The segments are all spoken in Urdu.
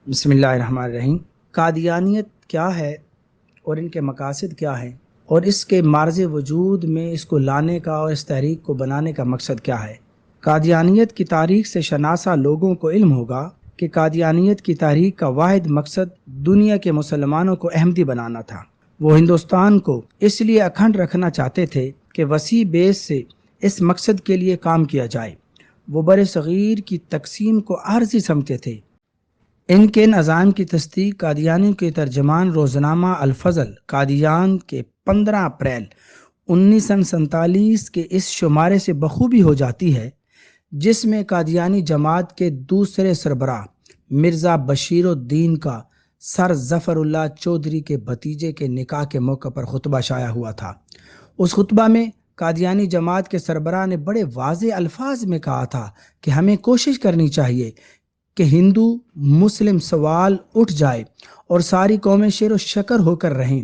بسم اللہ الرحمن الرحیم۔ قادیانیت کیا ہے اور ان کے مقاصد کیا ہیں اور اس کے معرض وجود میں اس کو لانے کا اور اس تحریک کو بنانے کا مقصد کیا ہے؟ قادیانیت کی تاریخ سے شناسا لوگوں کو علم ہوگا کہ قادیانیت کی تحریک کا واحد مقصد دنیا کے مسلمانوں کو احمدی بنانا تھا۔ وہ ہندوستان کو اس لیے اکھنڈ رکھنا چاہتے تھے کہ وسیع بیس سے اس مقصد کے لیے کام کیا جائے۔ وہ بر صغیر کی تقسیم کو عارضی سمجھتے تھے۔ ان کے نظام کی تصدیق قادیانیوں کے ترجمان روزنامہ الفضل قادیان کے 15 اپریل 1947 کے اس شمارے سے بخوبی ہو جاتی ہے، جس میں قادیانی جماعت کے دوسرے سربراہ مرزا بشیر الدین کا سر ظفر اللہ چودھری کے بھتیجے کے نکاح کے موقع پر خطبہ شائع ہوا تھا۔ اس خطبہ میں قادیانی جماعت کے سربراہ نے بڑے واضح الفاظ میں کہا تھا کہ ہمیں کوشش کرنی چاہیے کہ ہندو مسلم سوال اٹھ جائے اور ساری قومیں شیر و شکر ہو کر رہیں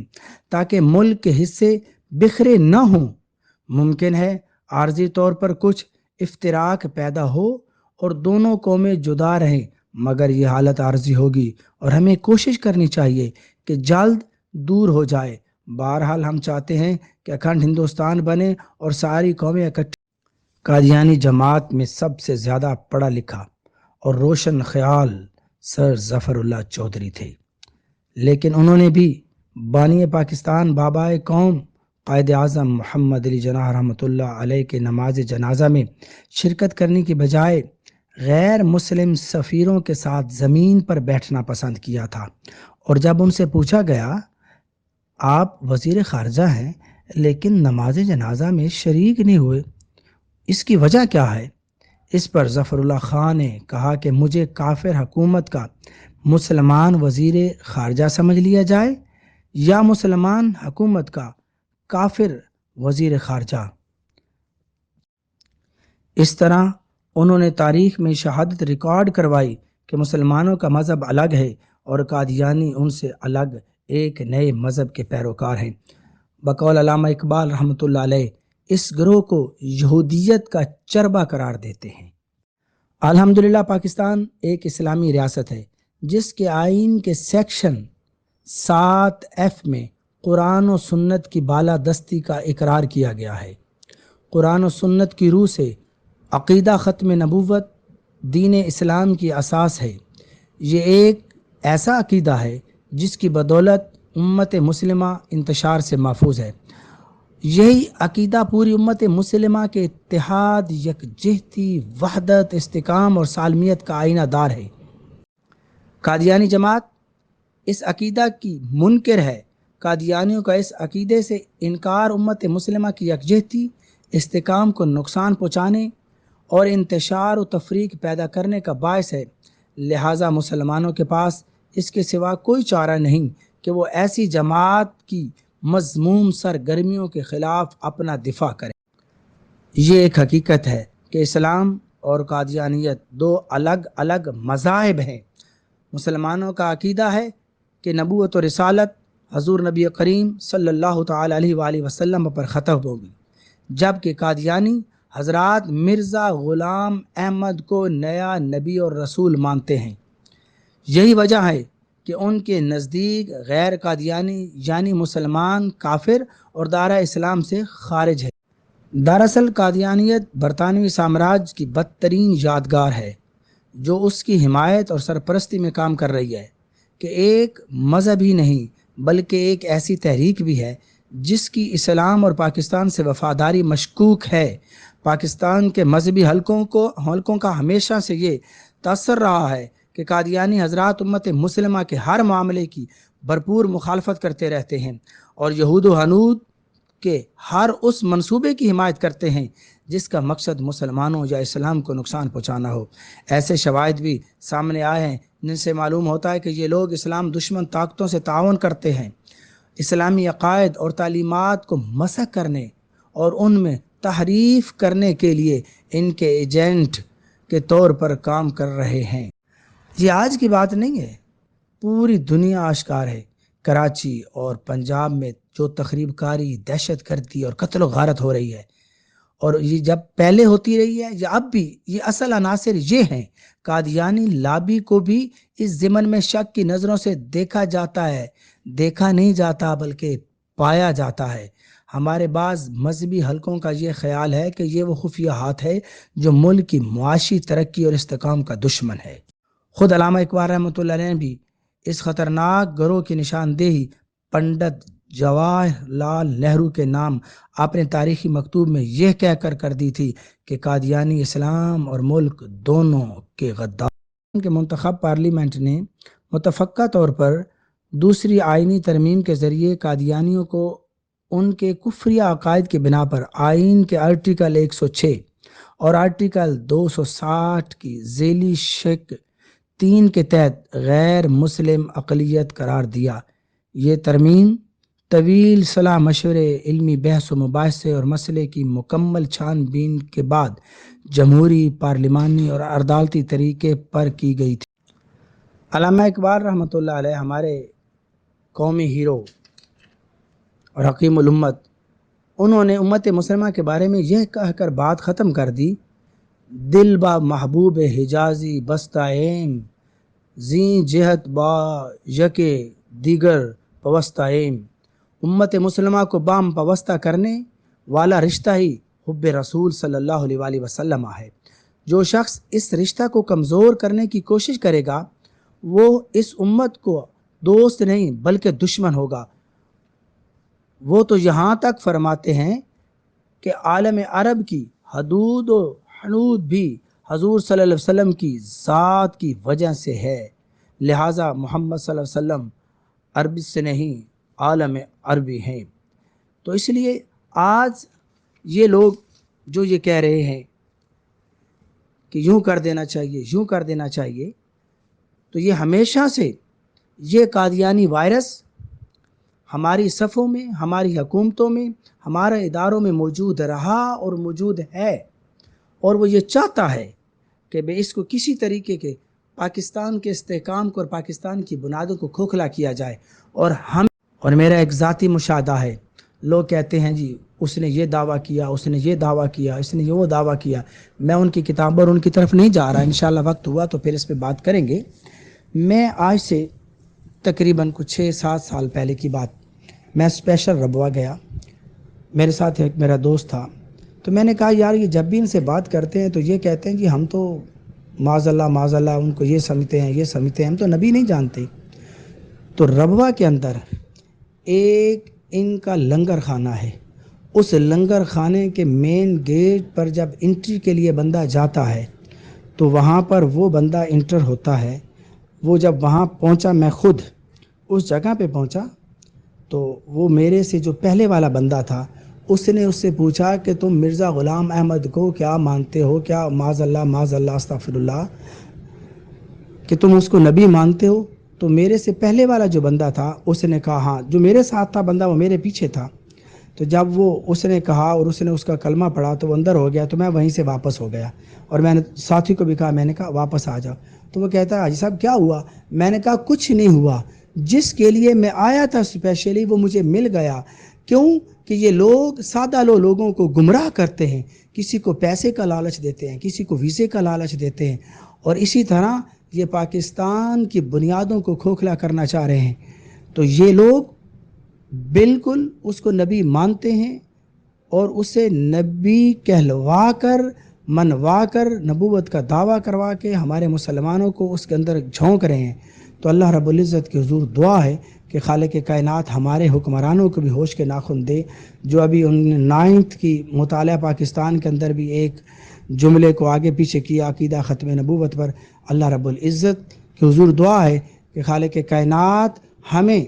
تاکہ ملک کے حصے بکھرے نہ ہوں۔ ممکن ہے عارضی طور پر کچھ افتراق پیدا ہو اور دونوں قومیں جدا رہیں، مگر یہ حالت عارضی ہوگی اور ہمیں کوشش کرنی چاہیے کہ جلد دور ہو جائے۔ بہرحال ہم چاہتے ہیں کہ اکھنڈ ہندوستان بنے اور ساری قومیں اکٹھی۔ قادیانی جماعت میں سب سے زیادہ پڑھا لکھا اور روشن خیال سر ظفر اللہ چودھری تھے، لیکن انہوں نے بھی بانی پاکستان بابائے قوم قائد اعظم محمد علی جناح رحمۃ اللہ علیہ کے نماز جنازہ میں شرکت کرنے کی بجائے غیر مسلم سفیروں کے ساتھ زمین پر بیٹھنا پسند کیا تھا، اور جب ان سے پوچھا گیا آپ وزیر خارجہ ہیں لیکن نماز جنازہ میں شریک نہیں ہوئے، اس کی وجہ کیا ہے؟ اس پر ظفر اللہ خان نے کہا کہ مجھے کافر حکومت کا مسلمان وزیر خارجہ سمجھ لیا جائے یا مسلمان حکومت کا کافر وزیر خارجہ۔ اس طرح انہوں نے تاریخ میں شہادت ریکارڈ کروائی کہ مسلمانوں کا مذہب الگ ہے اور قادیانی ان سے الگ ایک نئے مذہب کے پیروکار ہیں۔ بقول علامہ اقبال رحمۃ اللہ علیہ اس گروہ کو یہودیت کا چربہ قرار دیتے ہیں۔ الحمدللہ پاکستان ایک اسلامی ریاست ہے جس کے آئین کے سیکشن 7F میں قرآن و سنت کی بالادستی کا اقرار کیا گیا ہے۔ قرآن و سنت کی روح سے عقیدہ ختم نبوت دین اسلام کی اساس ہے۔ یہ ایک ایسا عقیدہ ہے جس کی بدولت امت مسلمہ انتشار سے محفوظ ہے۔ یہی عقیدہ پوری امت مسلمہ کے اتحاد، یکجہتی، وحدت، استحکام اور سالمیت کا آئینہ دار ہے۔ قادیانی جماعت اس عقیدہ کی منکر ہے۔ قادیانیوں کا اس عقیدے سے انکار امت مسلمہ کی یکجہتی، استحکام کو نقصان پہنچانے اور انتشار و تفریق پیدا کرنے کا باعث ہے، لہٰذا مسلمانوں کے پاس اس کے سوا کوئی چارہ نہیں کہ وہ ایسی جماعت کی مذموم سرگرمیوں کے خلاف اپنا دفاع کریں۔ یہ ایک حقیقت ہے کہ اسلام اور قادیانیت دو الگ الگ مذاہب ہیں۔ مسلمانوں کا عقیدہ ہے کہ نبوت و رسالت حضور نبی کریم صلی اللہ تعالی علیہ وآلہ وسلم پر ختم ہوگی، جبکہ قادیانی حضرات مرزا غلام احمد کو نیا نبی اور رسول مانتے ہیں۔ یہی وجہ ہے کہ ان کے نزدیک غیر قادیانی یعنی مسلمان کافر اور دائرہ اسلام سے خارج ہے۔ دراصل قادیانیت برطانوی سامراج کی بدترین یادگار ہے جو اس کی حمایت اور سرپرستی میں کام کر رہی ہے، کہ ایک مذہب ہی نہیں بلکہ ایک ایسی تحریک بھی ہے جس کی اسلام اور پاکستان سے وفاداری مشکوک ہے۔ پاکستان کے مذہبی حلقوں کا ہمیشہ سے یہ تاثر رہا ہے کہ قادیانی حضرات امت مسلمہ کے ہر معاملے کی بھرپور مخالفت کرتے رہتے ہیں اور یہود و ہنود کے ہر اس منصوبے کی حمایت کرتے ہیں جس کا مقصد مسلمانوں یا اسلام کو نقصان پہنچانا ہو۔ ایسے شواہد بھی سامنے آئے ہیں جن سے معلوم ہوتا ہے کہ یہ لوگ اسلام دشمن طاقتوں سے تعاون کرتے ہیں، اسلامی عقائد اور تعلیمات کو مسخ کرنے اور ان میں تحریف کرنے کے لیے ان کے ایجنٹ کے طور پر کام کر رہے ہیں۔ یہ آج کی بات نہیں ہے، پوری دنیا آشکار ہے۔ کراچی اور پنجاب میں جو تخریب کاری، دہشت گردی اور قتل و غارت ہو رہی ہے، اور یہ جب پہلے ہوتی رہی ہے یا اب بھی، یہ اصل عناصر یہ ہیں۔ قادیانی لابی کو بھی اس ضمن میں شک کی نظروں سے دیکھا جاتا ہے، دیکھا نہیں جاتا بلکہ پایا جاتا ہے۔ ہمارے بعض مذہبی حلقوں کا یہ خیال ہے کہ یہ وہ خفیہ ہاتھ ہے جو ملک کی معاشی ترقی اور استحکام کا دشمن ہے۔ خود علامہ اقبال رحمۃ اللہ علیہ نے بھی اس خطرناک گروہ کی نشاندہی پنڈت جواہر لال نہرو کے نام اپنے تاریخی مکتوب میں یہ کہہ کر دی تھی کہ قادیانی اسلام اور ملک دونوں کے غدار۔ ان کے منتخب پارلیمنٹ نے متفقہ طور پر دوسری آئینی ترمیم کے ذریعے قادیانیوں کو ان کے کفریہ عقائد کی بنا پر آئین کے آرٹیکل 106 اور آرٹیکل 260 کی ذیلی شق 3 کے تحت غیر مسلم اقلیت قرار دیا۔ یہ ترمیم طویل صلاح مشورے، علمی بحث و مباحثے اور مسئلے کی مکمل چھان بین کے بعد جمہوری، پارلیمانی اور عدالتی طریقے پر کی گئی تھی۔ علامہ اقبال رحمۃ اللہ علیہ ہمارے قومی ہیرو اور حکیم الامت، انہوں نے امت مسلمہ کے بارے میں یہ کہہ کر بات ختم کر دی: دل با محبوب حجازی بستہ ایم، زیں جہت با یک دیگر پوستہ ایم۔ امت مسلمہ کو بام پوستہ کرنے والا رشتہ ہی حب رسول صلی اللہ علیہ وآلہ وسلم ہے۔ جو شخص اس رشتہ کو کمزور کرنے کی کوشش کرے گا وہ اس امت کو دوست نہیں بلکہ دشمن ہوگا۔ وہ تو یہاں تک فرماتے ہیں کہ عالم عرب کی حدود و حنود بھی حضور صلی اللہ علیہ وسلم کی ذات کی وجہ سے ہے، لہٰذا محمد صلی اللہ علیہ وسلم عربی سے نہیں عالم عربی ہیں۔ تو اس لیے آج یہ لوگ جو یہ کہہ رہے ہیں کہ یوں کر دینا چاہیے، یوں کر دینا چاہیے، تو یہ ہمیشہ سے یہ قادیانی وائرس ہماری صفوں میں، ہماری حکومتوں میں، ہمارے اداروں میں موجود رہا اور موجود ہے، اور وہ یہ چاہتا ہے کہ اس کو کسی طریقے کے پاکستان کے استحکام کو اور پاکستان کی بنیادوں کو کھوکھلا کیا جائے۔ اور میرا ایک ذاتی مشاہدہ ہے، لوگ کہتے ہیں جی اس نے یہ دعویٰ کیا، اس نے یہ دعویٰ کیا، اس نے یہ وہ دعویٰ کیا۔ میں ان کی کتابوں اور ان کی طرف نہیں جا رہا، انشاءاللہ وقت ہوا تو پھر اس پہ بات کریں گے۔ میں آج سے تقریباً کچھ 6-7 سال پہلے کی بات، میں اسپیشل ربوہ گیا، میرے ساتھ ایک میرا دوست تھا، تو میں نے کہا یار یہ جب بھی ان سے بات کرتے ہیں تو یہ کہتے ہیں جی ہم تو معاذ اللہ ان کو یہ سمجھتے ہیں، یہ سمجھتے ہیں، ہم تو نبی نہیں جانتے۔ تو ربوہ کے اندر ایک ان کا لنگر خانہ ہے، اس لنگر خانے کے مین گیٹ پر جب انٹری کے لیے بندہ جاتا ہے تو وہاں پر وہ بندہ انٹر ہوتا ہے۔ وہ جب وہاں پہنچا، میں خود اس جگہ پہ پہنچا، تو وہ میرے سے جو پہلے والا بندہ تھا اس نے اس سے پوچھا کہ تم مرزا غلام احمد کو کیا مانتے ہو؟ کیا معاذ اللہ استغفر اللہ، کہ تم اس کو نبی مانتے ہو؟ تو میرے سے پہلے والا جو بندہ تھا اس نے کہا ہاں، جو میرے ساتھ تھا بندہ وہ میرے پیچھے تھا۔ تو جب وہ اس نے کہا اور اس نے اس کا کلمہ پڑھا تو وہ اندر ہو گیا، تو میں وہیں سے واپس ہو گیا، اور میں نے ساتھی کو بھی کہا، میں نے کہا واپس آ جاؤ۔ تو وہ کہتا ہے حاجی صاحب کیا ہوا؟ میں نے کہا کچھ نہیں ہوا، جس کے لیے میں آیا تھا اسپیشلی وہ مجھے مل گیا۔ کیوں کہ یہ لوگ سادہ لوگوں کو گمراہ کرتے ہیں، کسی کو پیسے کا لالچ دیتے ہیں، کسی کو ویزے کا لالچ دیتے ہیں، اور اسی طرح یہ پاکستان کی بنیادوں کو کھوکھلا کرنا چاہ رہے ہیں۔ تو یہ لوگ بالکل اس کو نبی مانتے ہیں اور اسے نبی کہلوا کر، منوا کر، نبوت کا دعویٰ کروا کے ہمارے مسلمانوں کو اس کے اندر جھونک رہے ہیں۔ تو اللہ رب العزت کی حضور دعا ہے کہ خالق کائنات ہمارے حکمرانوں کو بھی ہوش کے ناخن دے۔ جو ابھی ان نے 9th کی مطالعہ پاکستان کے اندر بھی ایک جملے کو آگے پیچھے کیا عقیدہ ختم نبوت پر، اللہ رب العزت کی حضور دعا ہے کہ خالق کائنات ہمیں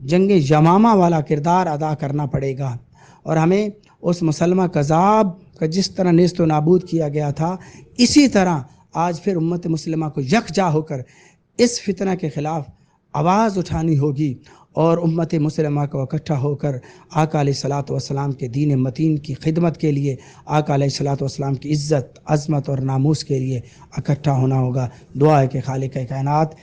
جنگ یمامہ والا کردار ادا کرنا پڑے گا، اور ہمیں اس مسلمہ کذاب کا جس طرح نیست و نابود کیا گیا تھا اسی طرح آج پھر امت مسلمہ کو یکجا ہو کر اس فتنہ کے خلاف آواز اٹھانی ہوگی، اور امت مسلمہ کو اکٹھا ہو کر آقا علیہ الصلوۃ والسلام کے دین متین کی خدمت کے لیے، آقا علیہ الصلوۃ والسلام کی عزت، عظمت اور ناموس کے لیے اکٹھا ہونا ہوگا۔ دعا ہے کہ خالق کائنات